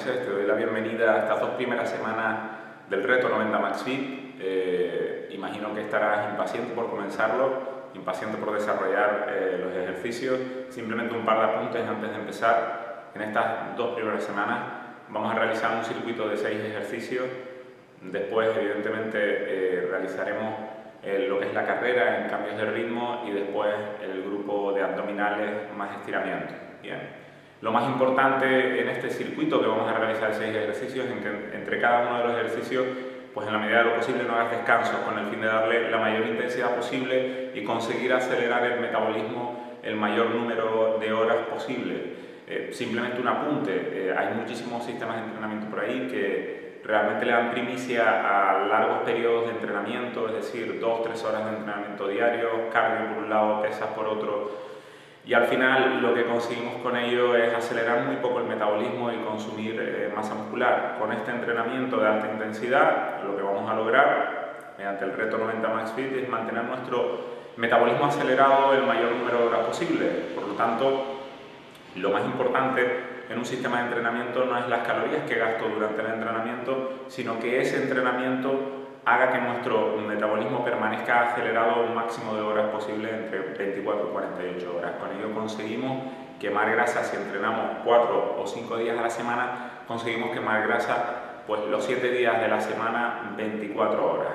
meses. Te doy la bienvenida a estas 2 primeras semanas del reto 90 Max Fit. Imagino que estarás impaciente por comenzarlo, impaciente por desarrollar los ejercicios. Simplemente un par de apuntes antes de empezar. En estas 2 primeras semanas vamos a realizar un circuito de 6 ejercicios. Después, evidentemente, realizaremos lo que es la carrera en cambios de ritmo y después el grupo de abdominales más estiramiento. Bien. Lo más importante en este circuito que vamos a realizar 6 ejercicios es que entre cada uno de los ejercicios, pues en la medida de lo posible no hagas descansos con el fin de darle la mayor intensidad posible y conseguir acelerar el metabolismo el mayor número de horas posible. Simplemente un apunte, hay muchísimos sistemas de entrenamiento por ahí que realmente le dan primicia a largos periodos de entrenamiento, es decir, 2-3 horas de entrenamiento diario, cardio por un lado, pesas por otro. Y al final lo que conseguimos con ello es acelerar muy poco el metabolismo y consumir masa muscular. Con este entrenamiento de alta intensidad, lo que vamos a lograr mediante el reto 90 Max Fit es mantener nuestro metabolismo acelerado el mayor número de horas posible. Por lo tanto, lo más importante en un sistema de entrenamiento no es las calorías que gasto durante el entrenamiento, sino que ese entrenamiento haga que nuestro metabolismo permanezca acelerado un máximo de horas posible entre 24 y 48 horas. Con ello conseguimos quemar grasa. Si entrenamos 4 o 5 días a la semana, conseguimos quemar grasa pues los 7 días de la semana, 24 horas,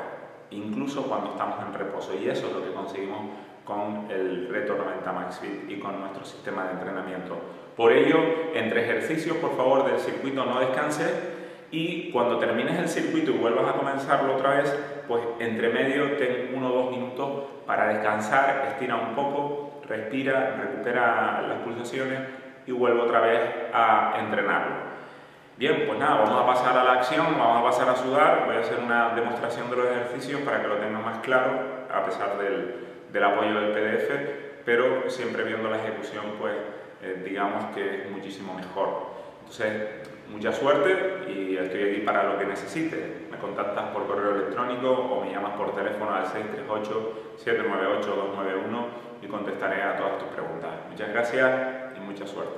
incluso cuando estamos en reposo. Y eso es lo que conseguimos con el reto 90 Max Fit y con nuestro sistema de entrenamiento. Por ello, entre ejercicios, por favor, del circuito no descanses. Y cuando termines el circuito y vuelvas a comenzarlo otra vez, pues entre medio ten 1 o 2 minutos para descansar, estira un poco, respira, recupera las pulsaciones y vuelve otra vez a entrenarlo. Bien, pues nada, vamos a pasar a la acción, vamos a pasar a sudar. Voy a hacer una demostración de los ejercicios para que lo tengan más claro, a pesar del apoyo del PDF, pero siempre viendo la ejecución, pues digamos que es muchísimo mejor. Entonces, mucha suerte y estoy aquí para lo que necesites. Me contactas por correo electrónico o me llamas por teléfono al 638-798-291 y contestaré a todas tus preguntas. Muchas gracias y mucha suerte.